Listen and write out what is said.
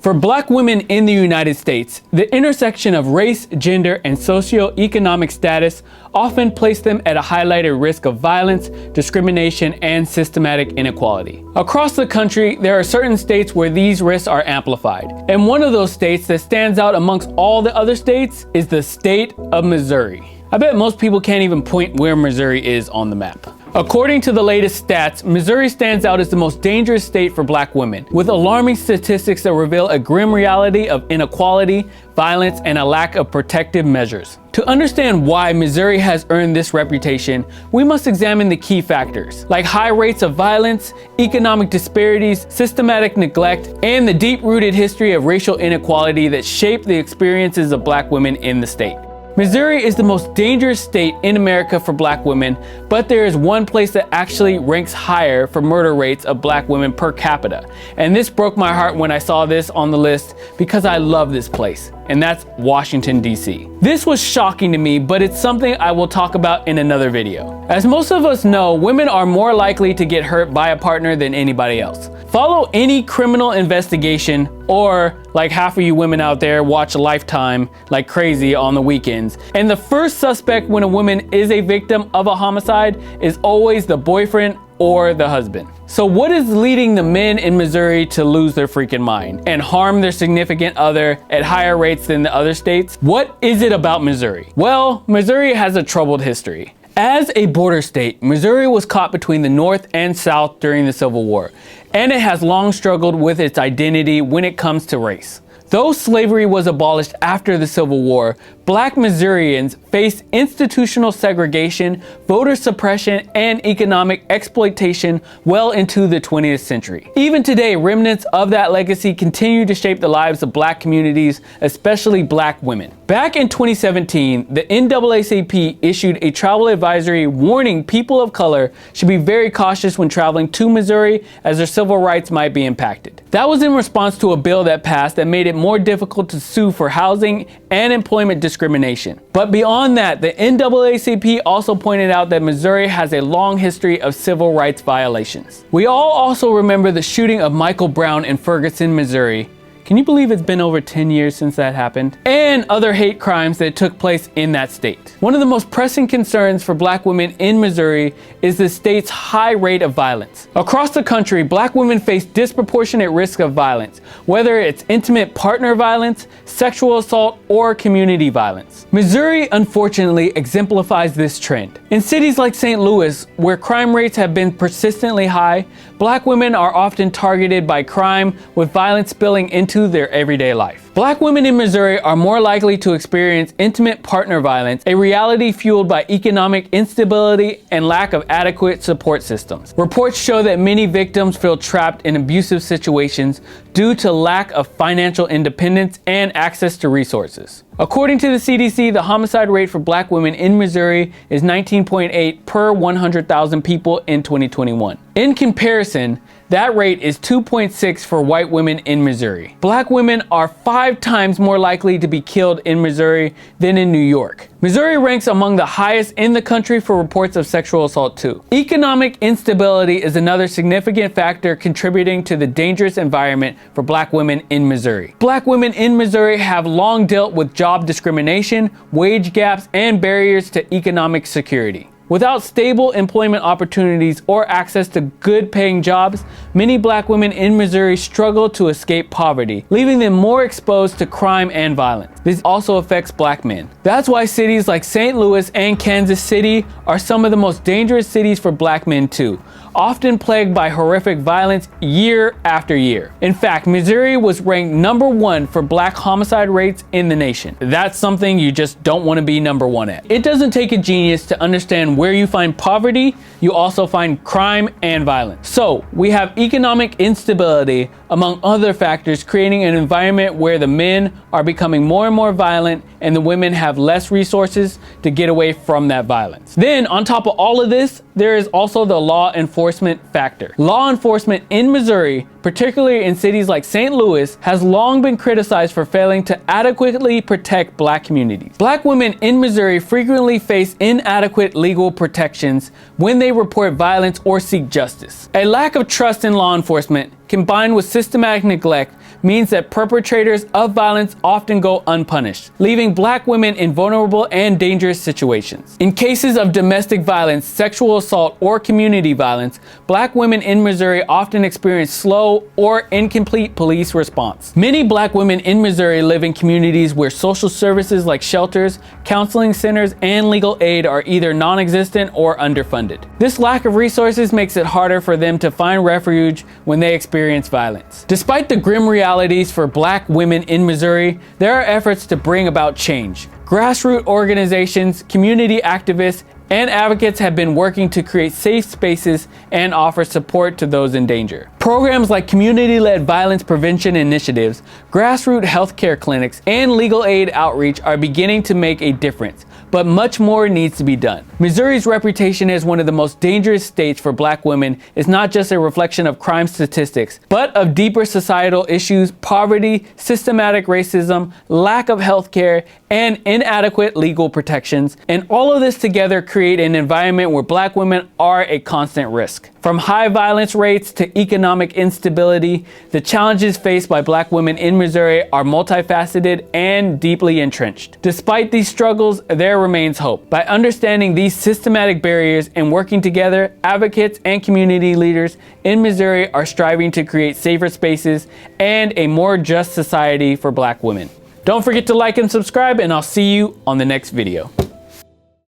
For Black women in the United States, the intersection of race, gender, and socioeconomic status often place them at a highlighted risk of violence, discrimination, and systematic inequality. Across the country, there are certain states where these risks are amplified. And one of those states that stands out amongst all the other states is the state of Missouri. I bet most people can't even point where Missouri is on the map. According to the latest stats, Missouri stands out as the most dangerous state for Black women, with alarming statistics that reveal a grim reality of inequality, violence, and a lack of protective measures. To understand why Missouri has earned this reputation, we must examine the key factors, like high rates of violence, economic disparities, systematic neglect, and the deep-rooted history of racial inequality that shaped the experiences of Black women in the state. Missouri is the most dangerous state in America for Black women, but there is one place that actually ranks higher for murder rates of Black women per capita. And this broke my heart when I saw this on the list because I love this place, and that's Washington, D.C. This was shocking to me, but it's something I will talk about in another video. As most of us know, women are more likely to get hurt by a partner than anybody else. Follow any criminal investigation, or like half of you women out there watch Lifetime like crazy on the weekends, and the first suspect when a woman is a victim of a homicide is always the boyfriend or the husband. So what is leading the men in Missouri to lose their freaking mind and harm their significant other at higher rates than the other states? What is it about Missouri? Well, Missouri has a troubled history. As a border state, Missouri was caught between the North and South during the Civil War, and it has long struggled with its identity when it comes to race. Though slavery was abolished after the Civil War, Black Missourians faced institutional segregation, voter suppression, and economic exploitation well into the 20th century. Even today, remnants of that legacy continue to shape the lives of Black communities, especially Black women. Back in 2017, the NAACP issued a travel advisory warning people of color should be very cautious when traveling to Missouri, as their civil rights might be impacted. That was in response to a bill that passed that made it more difficult to sue for housing and employment discrimination. But beyond that, the NAACP also pointed out that Missouri has a long history of civil rights violations. We all also remember the shooting of Michael Brown in Ferguson, Missouri. Can you believe it's been over 10 years since that happened? And other hate crimes that took place in that state. One of the most pressing concerns for Black women in Missouri is the state's high rate of violence. Across the country, Black women face disproportionate risk of violence, whether it's intimate partner violence, sexual assault, or community violence. Missouri, unfortunately, exemplifies this trend. In cities like St. Louis, where crime rates have been persistently high, Black women are often targeted by crime, with violence spilling into their everyday life. Black women in Missouri are more likely to experience intimate partner violence, a reality fueled by economic instability and lack of adequate support systems. Reports show that many victims feel trapped in abusive situations due to lack of financial independence and access to resources. According to the CDC, the homicide rate for Black women in Missouri is 19.8 per 100,000 people in 2021. In comparison, that rate is 2.6 for white women in Missouri. Black women are 5 times more likely to be killed in Missouri than in New York. Missouri ranks among the highest in the country for reports of sexual assault too. Economic instability is another significant factor contributing to the dangerous environment for Black women in Missouri. Black women in Missouri have long dealt with job discrimination, wage gaps, and barriers to economic security. Without stable employment opportunities or access to good-paying jobs, many Black women in Missouri struggle to escape poverty, leaving them more exposed to crime and violence. This also affects Black men. That's why cities like St. Louis and Kansas City are some of the most dangerous cities for Black men too, often plagued by horrific violence year after year. In fact, Missouri was ranked #1 for Black homicide rates in the nation. That's something you just don't want to be #1 at. It doesn't take a genius to understand where you find poverty, you also find crime and violence. So we have economic instability, among other factors, creating an environment where the men are becoming more and more violent and the women have less resources to get away from that violence. Then on top of all of this, there is also the law enforcement factor. Law enforcement in Missouri particularly in cities like St. Louis, has long been criticized for failing to adequately protect Black communities. Black women in Missouri frequently face inadequate legal protections when they report violence or seek justice. A lack of trust in law enforcement, combined with systematic neglect, means that perpetrators of violence often go unpunished, leaving Black women in vulnerable and dangerous situations. In cases of domestic violence, sexual assault, or community violence, Black women in Missouri often experience slow or incomplete police response. Many Black women in Missouri live in communities where social services like shelters, counseling centers, and legal aid are either non-existent or underfunded. This lack of resources makes it harder for them to find refuge when they experience violence. Despite the grim realities for Black women in Missouri, there are efforts to bring about change. Grassroots organizations, community activists, and advocates have been working to create safe spaces and offer support to those in danger. Programs like community-led violence prevention initiatives, grassroots healthcare clinics, and legal aid outreach are beginning to make a difference, but much more needs to be done. Missouri's reputation as one of the most dangerous states for Black women is not just a reflection of crime statistics, but of deeper societal issues, poverty, systematic racism, lack of healthcare, and inadequate legal protections. And all of this together create an environment where Black women are a constant risk. From high violence rates to economic instability, the challenges faced by Black women in Missouri are multifaceted and deeply entrenched. Despite these struggles, there remains hope. By understanding these systematic barriers and working together, advocates and community leaders in Missouri are striving to create safer spaces and a more just society for Black women. Don't forget to like and subscribe, and I'll see you on the next video.